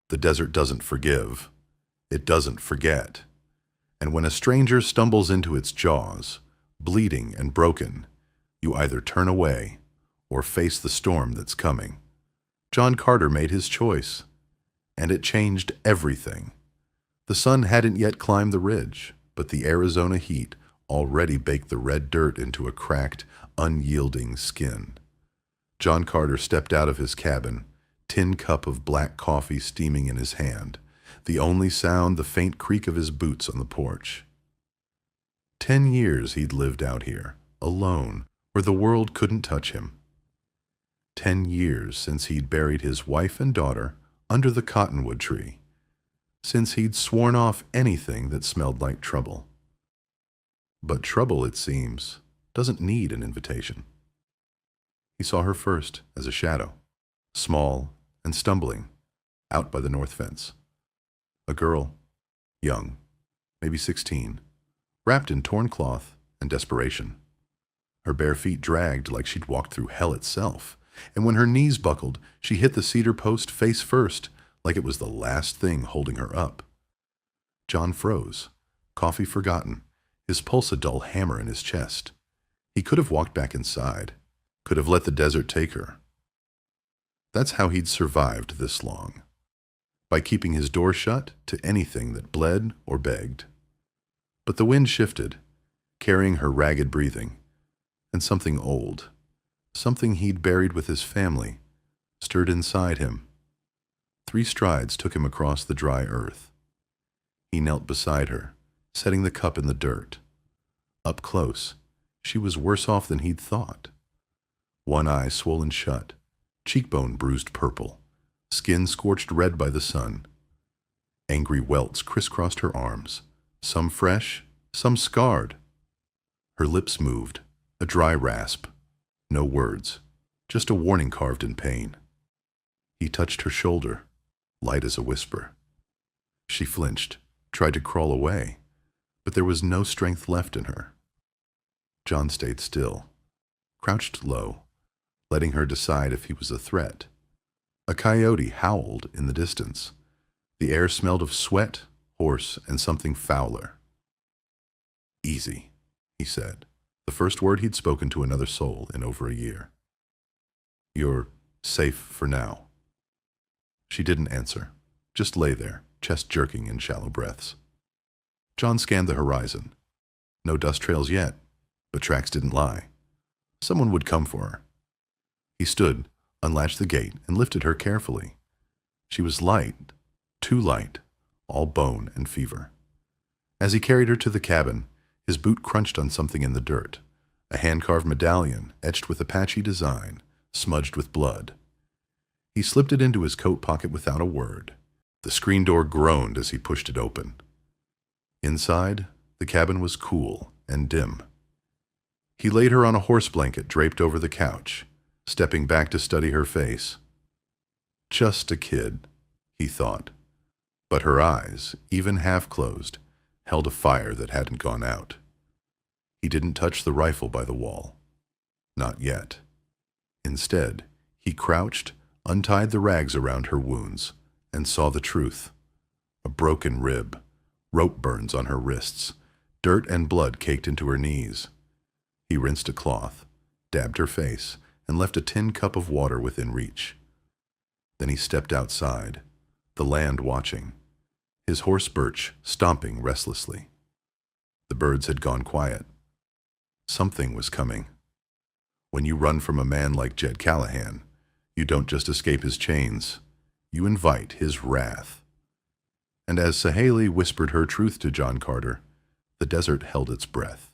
The desert doesn't forgive. It doesn't forget. And when a stranger stumbles into its jaws, bleeding and broken, you either turn away or face the storm that's coming. John Carter made his choice, and it changed everything. The sun hadn't yet climbed the ridge, but the Arizona heat already baked the red dirt into a cracked, unyielding skin. John Carter stepped out of his cabin, tin cup of black coffee steaming in his hand, the only sound the faint creak of his boots on the porch. 10 years he'd lived out here, alone, where the world couldn't touch him. 10 years since he'd buried his wife and daughter under the cottonwood tree, since he'd sworn off anything that smelled like trouble. But trouble, it seems, doesn't need an invitation. He saw her first as a shadow, small and stumbling, out by the north fence. A girl, young, maybe 16, wrapped in torn cloth and desperation. Her bare feet dragged like she'd walked through hell itself, and when her knees buckled, she hit the cedar post face first, like it was the last thing holding her up. John froze, coffee forgotten, his pulse a dull hammer in his chest. He could have walked back inside, could have let the desert take her. That's how he'd survived this long, by keeping his door shut to anything that bled or begged. But the wind shifted, carrying her ragged breathing, and something old, something he'd buried with his family, stirred inside him. 3 strides took him across the dry earth. He knelt beside her, setting the cup in the dirt. Up close, she was worse off than he'd thought. One eye swollen shut, cheekbone bruised purple, skin scorched red by the sun. Angry welts crisscrossed her arms, some fresh, some scarred. Her lips moved, a dry rasp. No words, just a warning carved in pain. He touched her shoulder, light as a whisper. She flinched, tried to crawl away, but there was no strength left in her. John stayed still, crouched low, letting her decide if he was a threat. A coyote howled in the distance. The air smelled of sweat, horse, and something fouler. "Easy," he said, the first word he'd spoken to another soul in over a year. "You're safe for now." She didn't answer, just lay there, chest jerking in shallow breaths. John scanned the horizon. No dust trails yet, but tracks didn't lie. Someone would come for her. He stood, unlatched the gate, and lifted her carefully. She was light, too light, all bone and fever. As he carried her to the cabin, his boot crunched on something in the dirt, a hand-carved medallion etched with Apache design, smudged with blood. He slipped it into his coat pocket without a word. The screen door groaned as he pushed it open. Inside, the cabin was cool and dim. He laid her on a horse blanket draped over the couch, stepping back to study her face. Just a kid, he thought, but her eyes, even half-closed, held a fire that hadn't gone out. He didn't touch the rifle by the wall. Not yet. Instead, he crouched, untied the rags around her wounds, and saw the truth. A broken rib, rope burns on her wrists, dirt and blood caked into her knees. He rinsed a cloth, dabbed her face, and left a tin cup of water within reach. Then he stepped outside, the land watching, his horse Birch stomping restlessly. The birds had gone quiet. Something was coming. When you run from a man like Jed Callahan, you don't just escape his chains, you invite his wrath. And as Sahaley whispered her truth to John Carter, the desert held its breath,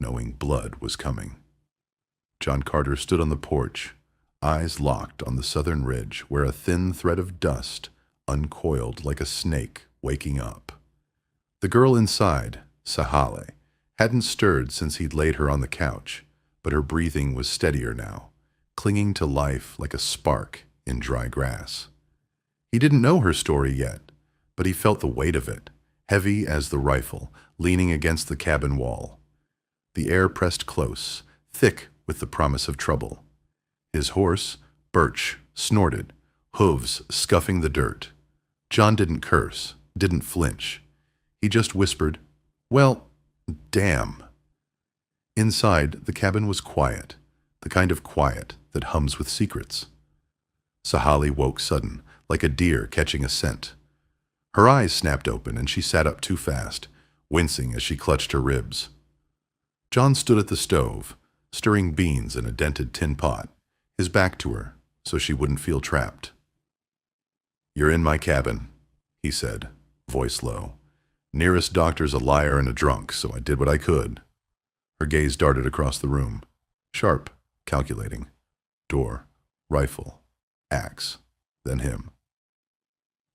knowing blood was coming. John Carter stood on the porch, eyes locked on the southern ridge where a thin thread of dust uncoiled like a snake waking up. The girl inside, Sahaley, hadn't stirred since he'd laid her on the couch, but her breathing was steadier now, clinging to life like a spark in dry grass. He didn't know her story yet, but he felt the weight of it, heavy as the rifle, leaning against the cabin wall. The air pressed close, thick with the promise of trouble. His horse, Birch, snorted, hooves scuffing the dirt. John didn't curse, didn't flinch. He just whispered, "Well, damn." Inside, the cabin was quiet, the kind of quiet that hums with secrets. Sahali woke sudden, like a deer catching a scent. Her eyes snapped open and she sat up too fast, wincing as she clutched her ribs. John stood at the stove, stirring beans in a dented tin pot, his back to her, so she wouldn't feel trapped. "You're in my cabin," he said, voice low. "Nearest doctor's a liar and a drunk, so I did what I could." Her gaze darted across the room. Sharp, calculating. Door, rifle, axe, then him.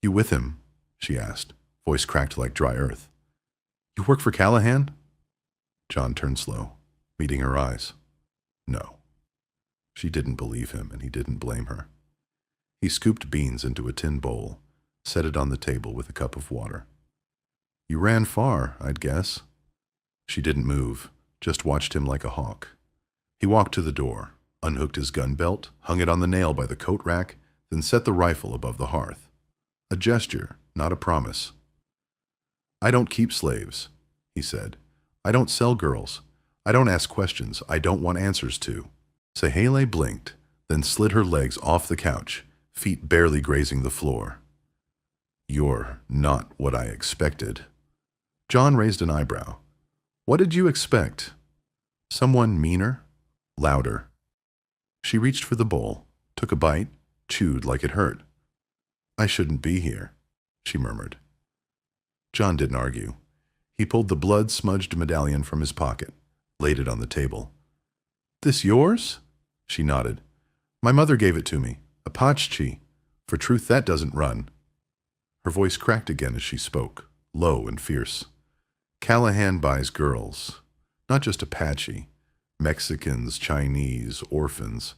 "You with him?" she asked, voice cracked like dry earth. "You work for Callahan?" John turned slow, meeting her eyes. No. She didn't believe him, and he didn't blame her. He scooped beans into a tin bowl, set it on the table with a cup of water. "You ran far, I'd guess." She didn't move, just watched him like a hawk. He walked to the door, unhooked his gun belt, hung it on the nail by the coat rack, then set the rifle above the hearth. A gesture, not a promise. "I don't keep slaves," he said. "I don't sell girls. I don't ask questions I don't want answers to." Sahele blinked, then slid her legs off the couch, feet barely grazing the floor. "You're not what I expected." John raised an eyebrow. "What did you expect? Someone meaner? Louder?" She reached for the bowl, took a bite, chewed like it hurt. "I shouldn't be here," she murmured. John didn't argue. He pulled the blood-smudged medallion from his pocket, laid it on the table. "This yours?" She nodded. "My mother gave it to me. Apache. For truth that doesn't run." Her voice cracked again as she spoke, low and fierce. "Callahan buys girls. Not just Apache. Mexicans, Chinese, orphans.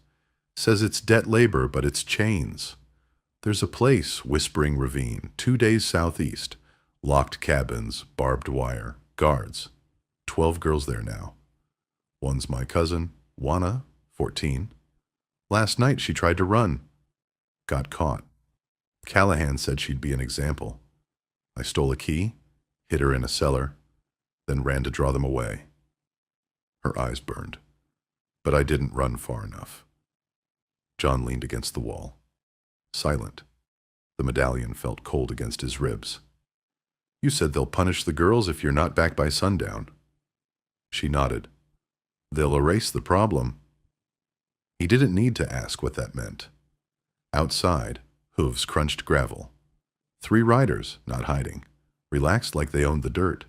Says it's debt labor, but it's chains. There's a place, Whispering Ravine, 2 days southeast. Locked cabins, barbed wire, guards. 12 girls there now. One's my cousin, Juana, 14. Last night she tried to run. Got caught. Callahan said she'd be an example. I stole a key, hid her in a cellar, then ran to draw them away." Her eyes burned. "But I didn't run far enough." John leaned against the wall. Silent. The medallion felt cold against his ribs. "You said they'll punish the girls if you're not back by sundown." She nodded. "They'll erase the problem." He didn't need to ask what that meant. Outside, hooves crunched gravel. 3 riders, not hiding, relaxed like they owned the dirt.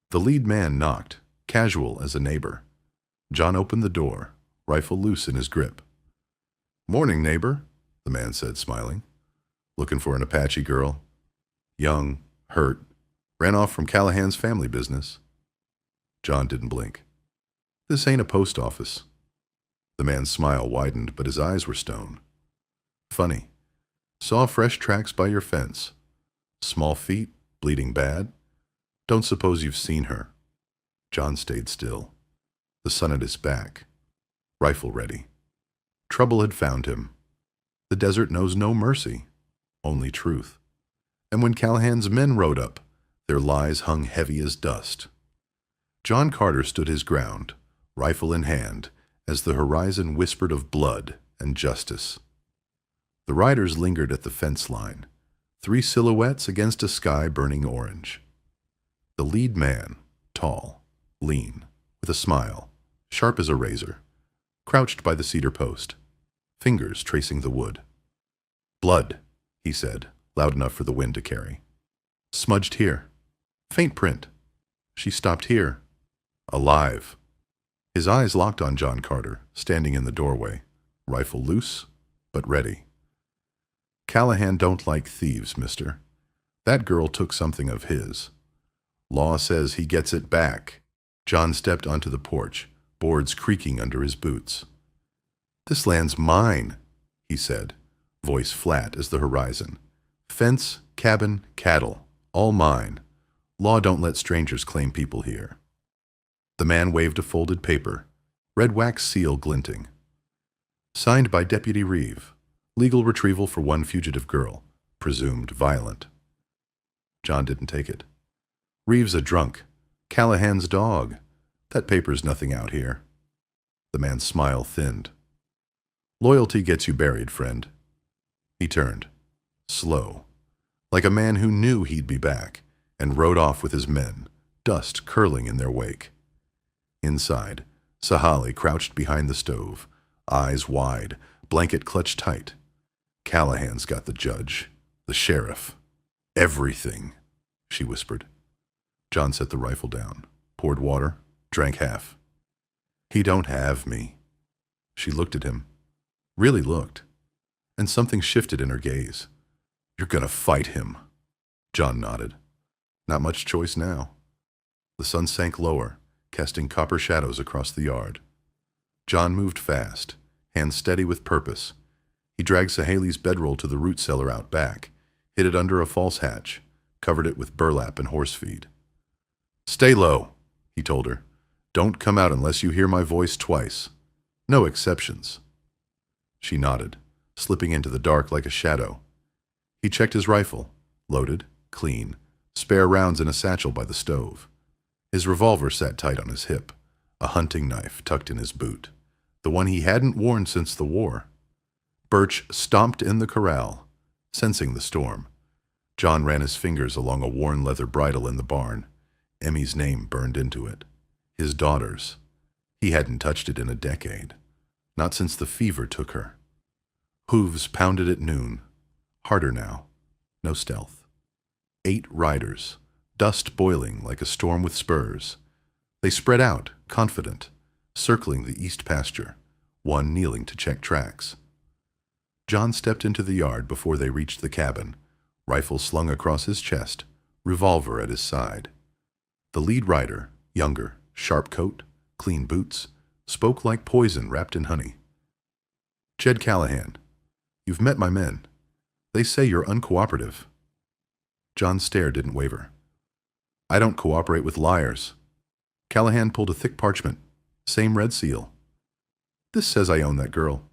The lead man knocked, casual as a neighbor. John opened the door, rifle loose in his grip. "Morning, neighbor," the man said, smiling. "Looking for an Apache girl? Young, hurt, ran off from Callahan's family business." John didn't blink. "This ain't a post office." The man's smile widened, but his eyes were stone. "Funny. Saw fresh tracks by your fence. Small feet, bleeding bad. Don't suppose you've seen her." John stayed still, the sun at his back, rifle ready. Trouble had found him. The desert knows no mercy, only truth. And when Callahan's men rode up, their lies hung heavy as dust. John Carter stood his ground, rifle in hand, as the horizon whispered of blood and justice. The riders lingered at the fence line, 3 silhouettes against a sky burning orange. The lead man, tall, lean, with a smile, sharp as a razor, crouched by the cedar post, fingers tracing the wood. "Blood," he said, loud enough for the wind to carry. "Smudged here. Faint print. She stopped here. Alive." His eyes locked on John Carter, standing in the doorway, rifle loose, but ready. "Callahan don't like thieves, mister. That girl took something of his. Law says he gets it back." John stepped onto the porch, boards creaking under his boots. "This land's mine," he said, voice flat as the horizon. "Fence, cabin, cattle, all mine. Law don't let strangers claim people here." The man waved a folded paper, red wax seal glinting. "Signed by Deputy Reeve. Legal retrieval for 1 fugitive girl. presumed violent. John didn't take it. Reeves a drunk. Callahan's dog. That paper's nothing out here. The man's smile thinned. Loyalty gets you buried, friend. He turned, slow, like a man who knew he'd be back, and rode off with his men, dust curling in their wake. Inside, Sahali crouched behind the stove, eyes wide, blanket clutched tight. Callahan's got the judge, the sheriff, everything, she whispered. John set the rifle down, poured water, drank half. He don't have me. She looked at him, really looked, and something shifted in her gaze. You're gonna fight him. John nodded. Not much choice now. The sun sank lower, casting copper shadows across the yard. John moved fast, hands steady with purpose. He dragged Sahali's bedroll to the root cellar out back, hid it under a false hatch, covered it with burlap and horse feed. Stay low, he told her. Don't come out unless you hear my voice twice. No exceptions. She nodded, slipping into the dark like a shadow. He checked his rifle, loaded, clean, spare rounds in a satchel by the stove. His revolver sat tight on his hip, a hunting knife tucked in his boot, the one he hadn't worn since the war. Birch stomped in the corral, sensing the storm. John ran his fingers along a worn leather bridle in the barn. Emmy's name burned into it. His daughter's. He hadn't touched it in a decade. Not since the fever took her. Hooves pounded at noon. Harder now. No stealth. 8 riders, dust boiling like a storm with spurs. They spread out, confident, circling the east pasture, one kneeling to check tracks. John stepped into the yard before they reached the cabin, rifle slung across his chest, revolver at his side. The lead rider, younger, sharp coat, clean boots, spoke like poison wrapped in honey. Jed Callahan, you've met my men. They say you're uncooperative. John's stare didn't waver. I don't cooperate with liars. Callahan pulled a thick parchment, same red seal. This says I own that girl.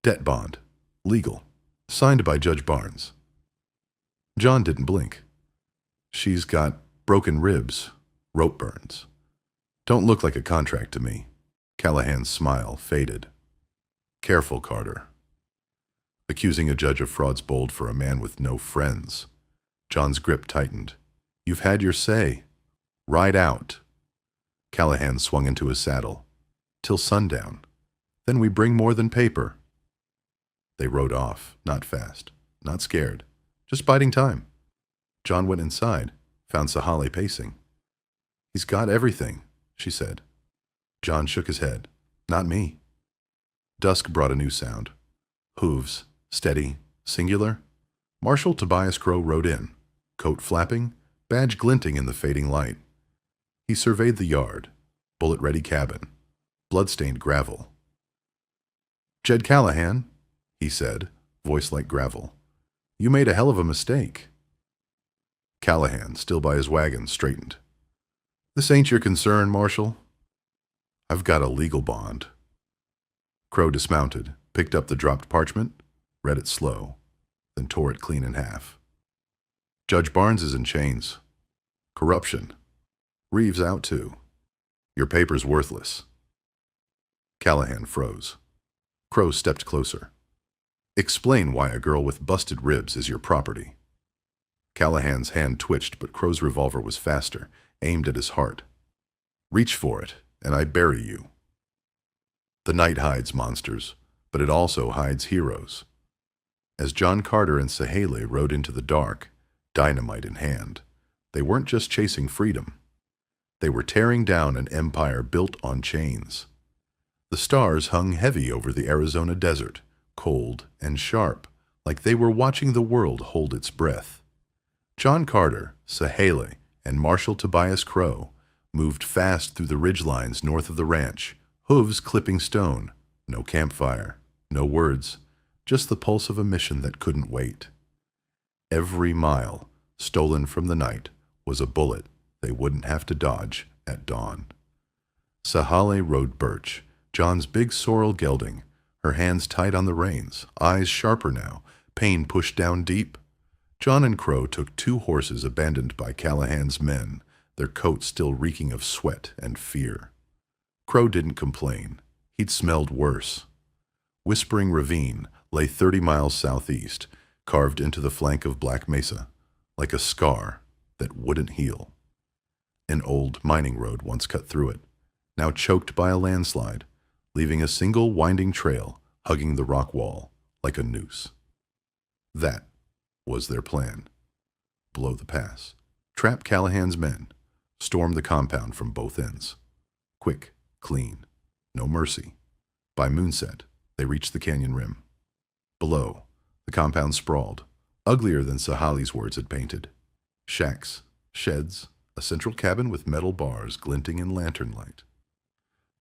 Debt bond, legal, signed by Judge Barnes. John didn't blink. She's got broken ribs, rope burns. Don't look like a contract to me. Callahan's smile faded. Careful, Carter. Accusing a judge of fraud's bold for a man with no friends. John's grip tightened. You've had your say. Ride out. Callahan swung into his saddle. Till sundown. Then we bring more than paper. They rode off, not fast, not scared, just biding time. John went inside, found Sahali pacing. He's got everything, she said. John shook his head. Not me. Dusk brought a new sound. Hooves, steady, singular. Marshal Tobias Crow rode in, coat flapping, badge glinting in the fading light. He surveyed the yard, bullet-ready cabin, blood-stained gravel. Jed Callahan, he said, voice like gravel. You made a hell of a mistake. Callahan, still by his wagon, straightened. This ain't your concern, Marshal. I've got a legal bond. Crow dismounted, picked up the dropped parchment, read it slow, then tore it clean in half. Judge Barnes is in chains. Corruption. Reeves out too. Your paper's worthless. Callahan froze. Crow stepped closer. Explain why a girl with busted ribs is your property. Callahan's hand twitched, but Crow's revolver was faster, aimed at his heart. Reach for it, and I bury you. The night hides monsters, but it also hides heroes. As John Carter and Sahali rode into the dark, dynamite in hand, they weren't just chasing freedom. They were tearing down an empire built on chains. The stars hung heavy over the Arizona desert, cold and sharp, like they were watching the world hold its breath. John Carter, Sahali, and Marshal Tobias Crow moved fast through the ridgelines north of the ranch, hooves clipping stone, no campfire, no words, just the pulse of a mission that couldn't wait. Every mile, stolen from the night, was a bullet they wouldn't have to dodge at dawn. Sahali rode Birch, John's big sorrel gelding, her hands tight on the reins, eyes sharper now, pain pushed down deep. John and Crow took 2 horses abandoned by Callahan's men, their coats still reeking of sweat and fear. Crow didn't complain. He'd smelled worse. Whispering Ravine lay 30 miles southeast, carved into the flank of Black Mesa, like a scar that wouldn't heal. An old mining road once cut through it, now choked by a landslide, leaving a single winding trail hugging the rock wall like a noose. That was their plan. Blow the pass, trap Callahan's men, storm the compound from both ends. Quick, clean, no mercy. By moonset, they reached the canyon rim. Below, the compound sprawled, uglier than Sahali's words had painted. Shacks, sheds, a central cabin with metal bars glinting in lantern light.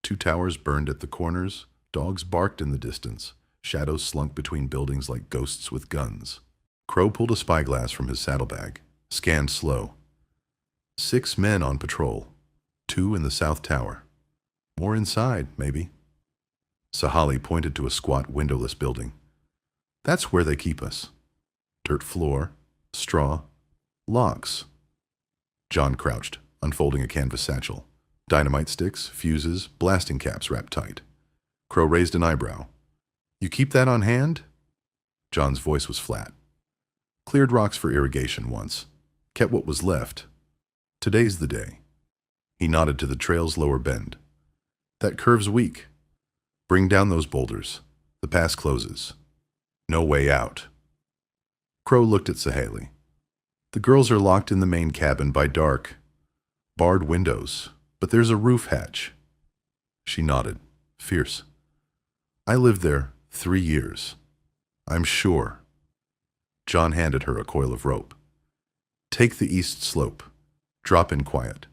2 towers burned at the corners, dogs barked in the distance, shadows slunk between buildings like ghosts with guns. Crow pulled a spyglass from his saddlebag, scanned slow. 6 men on patrol, 2 in the south tower. More inside, maybe. Sahali pointed to a squat, windowless building. That's where they keep us. Dirt floor, straw, locks. John crouched, unfolding a canvas satchel. Dynamite sticks, fuses, blasting caps wrapped tight. Crow raised an eyebrow. You keep that on hand? John's voice was flat. Cleared rocks for irrigation once. Kept what was left. Today's the day. He nodded to the trail's lower bend. That curve's weak. Bring down those boulders. The pass closes. No way out. Crow looked at Sahali. The girls are locked in the main cabin by dark. Barred windows, but there's a roof hatch. She nodded, fierce. I lived there 3 years. I'm sure. John handed her a coil of rope. Take the east slope. Drop in quiet.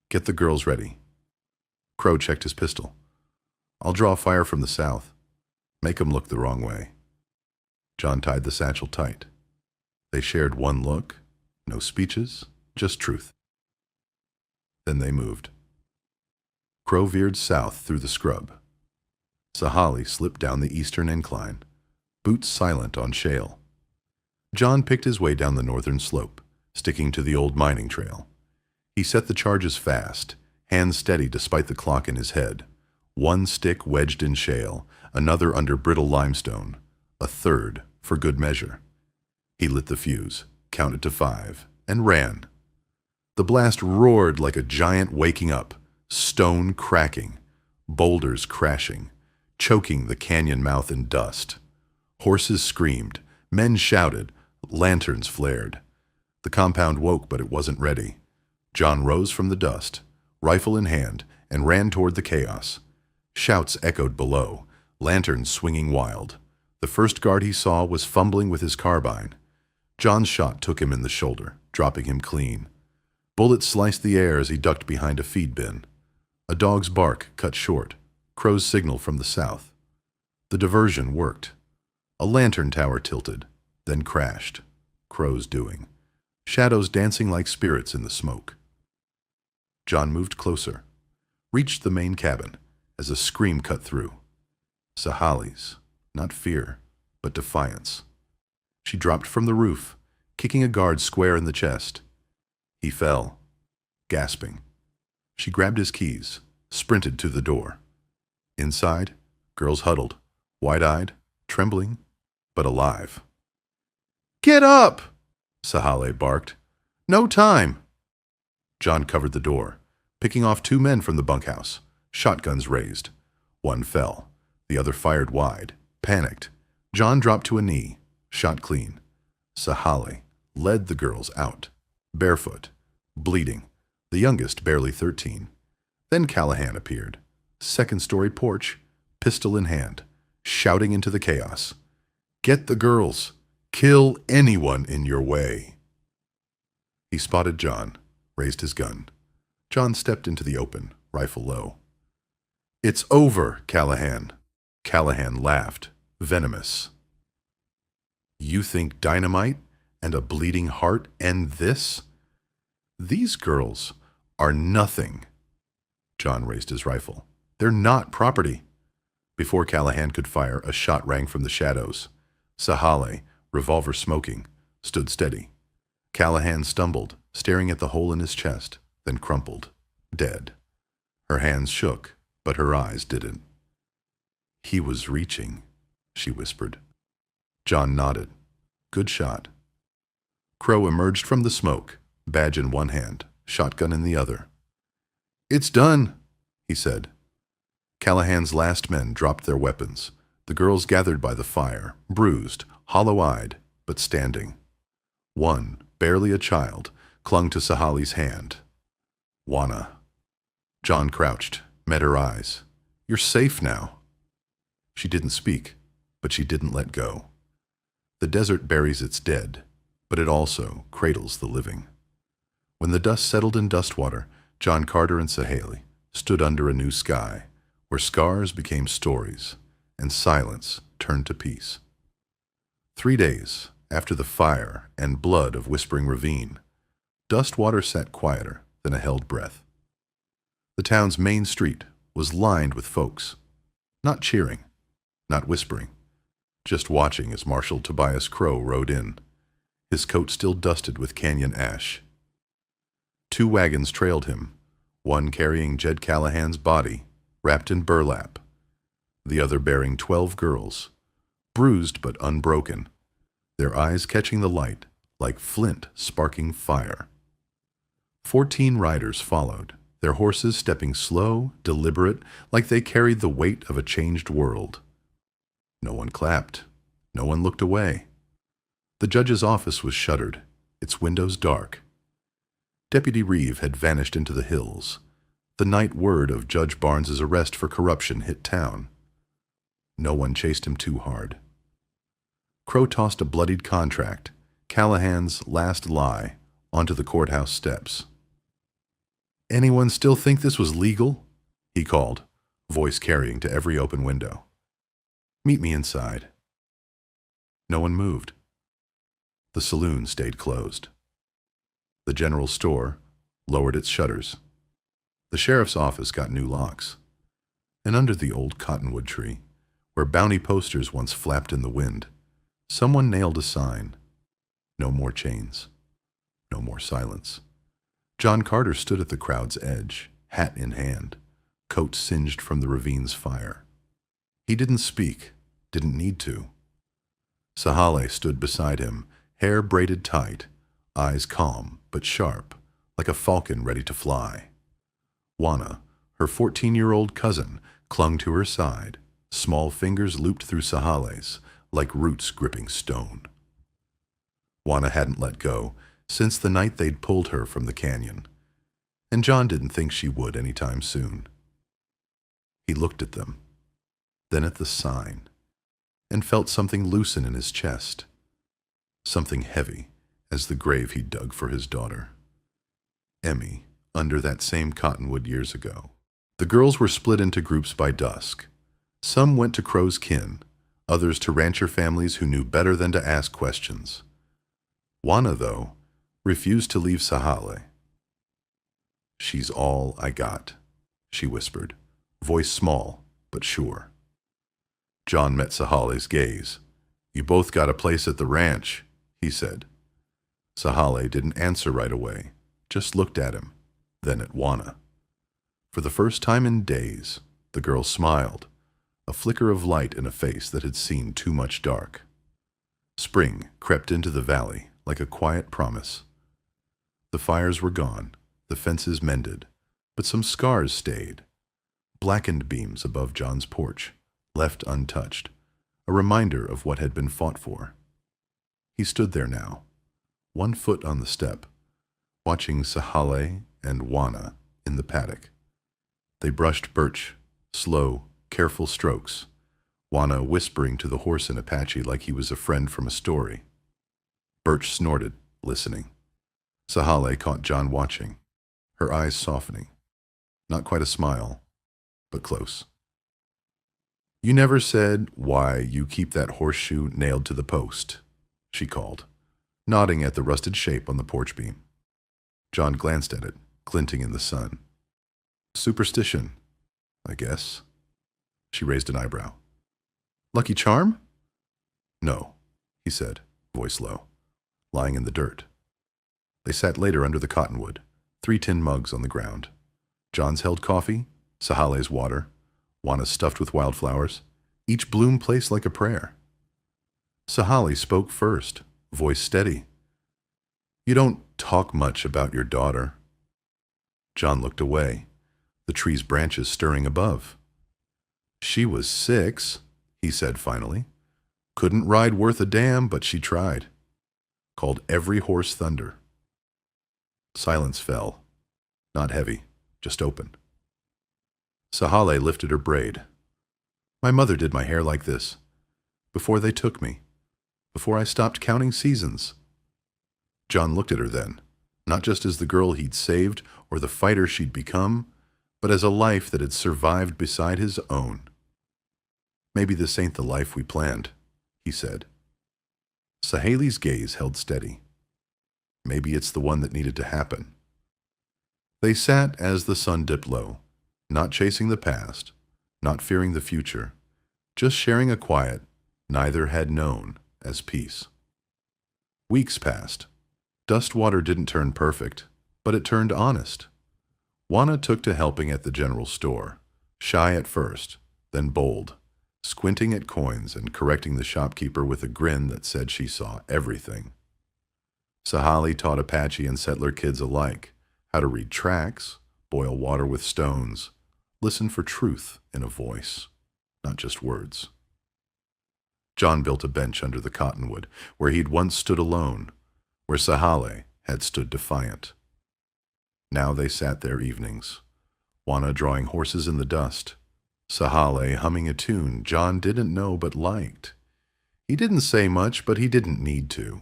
Get the girls ready. Crow checked his pistol. I'll draw fire from the south. Make 'em look the wrong way. John tied the satchel tight. They shared one look, no speeches, just truth. Then they moved. Crow veered south through the scrub. Sahali slipped down the eastern incline, boots silent on shale. John picked his way down the northern slope, sticking to the old mining trail. He set the charges fast, hands steady despite the clock in his head. 1 stick wedged in shale, another under brittle limestone, a third for good measure. He lit the fuse, counted to 5, and ran. The blast roared like a giant waking up, stone cracking, boulders crashing, choking the canyon mouth in dust. Horses screamed, men shouted, lanterns flared. The compound woke, but it wasn't ready. John rose from the dust, rifle in hand, and ran toward the chaos. Shouts echoed below, lanterns swinging wild. The first guard he saw was fumbling with his carbine. John's shot took him in the shoulder, dropping him clean. Bullets sliced the air as he ducked behind a feed bin. A dog's bark cut short, Crow's signal from the south. The diversion worked. A lantern tower tilted, then crashed. Crow's doing. Shadows dancing like spirits in the smoke. John moved closer, reached the main cabin as a scream cut through. Sahali's, not fear, but defiance. She dropped from the roof, kicking a guard square in the chest. He fell, gasping. She grabbed his keys, sprinted to the door. Inside, girls huddled, wide-eyed, trembling, but alive. Get up! Sahali barked. No time! John covered the door, picking off 2 men from the bunkhouse, shotguns raised. One fell. The other fired wide, panicked. John dropped to a knee, shot clean. Sahali led the girls out, barefoot, bleeding, the youngest barely 13. Then Callahan appeared, second-story porch, pistol in hand, shouting into the chaos. Get the girls! Kill anyone in your way! He spotted John, raised his gun. John stepped into the open, rifle low. It's over, Callahan. Callahan laughed, venomous. You think dynamite and a bleeding heart end this? These girls are nothing. John raised his rifle. They're not property. Before Callahan could fire, a shot rang from the shadows. Sahali, revolver smoking, stood steady, Callahan stumbled, staring at the hole in his chest, then crumpled, dead. Her hands shook, but her eyes didn't. "He was reaching," she whispered. John nodded. "Good shot." Crow emerged from the smoke, badge in one hand, shotgun in the other. "It's done," he said. Callahan's last men dropped their weapons. The girls gathered by the fire, bruised, hollow-eyed, but standing. One, barely a child, clung to Sahali's hand. "Juana." John crouched, met her eyes. "You're safe now." She didn't speak, but she didn't let go. The desert buries its dead, but it also cradles the living. When the dust settled in Dustwater, John Carter and Sahali stood under a new sky, where scars became stories, and silence turned to peace. 3 days after the fire and blood of Whispering Ravine, Dustwater sat quieter than a held breath. The town's main street was lined with folks, not cheering, not whispering, just watching as Marshal Tobias Crow rode in, his coat still dusted with canyon ash. 2 wagons trailed him, one carrying Jed Callahan's body, wrapped in burlap, the other bearing 12 girls, bruised but unbroken, their eyes catching the light like flint sparking fire. 14 riders followed, their horses stepping slow, deliberate, like they carried the weight of a changed world. No one clapped. No one looked away. The judge's office was shuttered, its windows dark. Deputy Reeve had vanished into the hills. The night word of Judge Barnes's arrest for corruption hit town. No one chased him too hard. Crow tossed a bloodied contract, Callahan's last lie, onto the courthouse steps. "Anyone still think this was legal?" he called, voice carrying to every open window. "Meet me inside." No one moved. The saloon stayed closed. The general store lowered its shutters. The sheriff's office got new locks. And under the old cottonwood tree, where bounty posters once flapped in the wind, someone nailed a sign. No more chains. No more silence. John Carter stood at the crowd's edge, hat in hand, coat singed from the ravine's fire. He didn't speak, didn't need to. Sahali stood beside him, hair braided tight, eyes calm but sharp, like a falcon ready to fly. Juana, her 14-year-old cousin, clung to her side, small fingers looped through Sahali's, like roots gripping stone. Juana hadn't let go since the night they'd pulled her from the canyon, and John didn't think she would any time soon. He looked at them, then at the sign, and felt something loosen in his chest, something heavy as the grave he'd dug for his daughter. Emmy, under that same cottonwood years ago. The girls were split into groups by dusk. Some went to Crow's kin, others to rancher families who knew better than to ask questions. Juana, though, refused to leave Sahali. "She's all I got," she whispered, voice small but sure. John met Sahali's gaze. "You both got a place at the ranch," he said. Sahali didn't answer right away, just looked at him, then at Juana. For the first time in days, the girl smiled, a flicker of light in a face that had seen too much dark. Spring crept into the valley like a quiet promise. The fires were gone, the fences mended, but some scars stayed. Blackened beams above John's porch, left untouched, a reminder of what had been fought for. He stood there now, 1 foot on the step, watching Sahali and Juana in the paddock. They brushed birch, slow, careful strokes, Juana whispering to the horse in Apache like he was a friend from a story. Birch snorted, listening. Sahali caught John watching, her eyes softening. Not quite a smile, but close. "You never said why you keep that horseshoe nailed to the post," she called, nodding at the rusted shape on the porch beam. John glanced at it, glinting in the sun. "Superstition, I guess." She raised an eyebrow. "Lucky charm?" "No," he said, voice low. "Lying in the dirt. They sat later under the cottonwood, 3 tin mugs on the ground. John's held coffee, Sahale's water, Juana's stuffed with wildflowers, each bloom placed like a prayer. Sahale spoke first, voice steady. "You don't talk much about your daughter." John looked away, the tree's branches stirring above. "She was 6, he said finally. Couldn't ride worth a damn, but she tried. Called every horse thunder." Silence fell. Not heavy, just open. Sahale lifted her braid. "My mother did my hair like this. Before they took me. Before I stopped counting seasons." John looked at her then, not just as the girl he'd saved or the fighter she'd become, but as a life that had survived beside his own. "Maybe this ain't the life we planned," he said. Sahale's gaze held steady. "Maybe it's the one that needed to happen." They sat as the sun dipped low, not chasing the past, not fearing the future, just sharing a quiet neither had known as peace. Weeks passed. Dustwater didn't turn perfect, but it turned honest. Juana took to helping at the general store, shy at first, then bold, squinting at coins and correcting the shopkeeper with a grin that said she saw everything. Sahale taught Apache and settler kids alike how to read tracks, boil water with stones, listen for truth in a voice, not just words. John built a bench under the cottonwood where he'd once stood alone, where Sahale had stood defiant. Now they sat there evenings, Juana drawing horses in the dust, Sahale humming a tune John didn't know but liked. He didn't say much, but he didn't need to.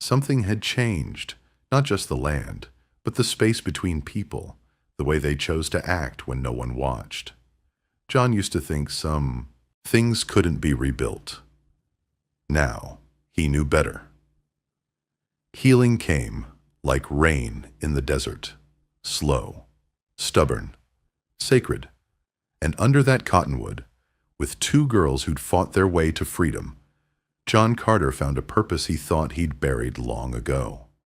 Something had changed, not just the land, but the space between people, the way they chose to act when no one watched. John used to think some things couldn't be rebuilt. Now he knew better. Healing came like rain in the desert, slow, stubborn, sacred, and under that cottonwood, with 2 girls who'd fought their way to freedom, John Carter found a purpose he thought he'd buried long ago.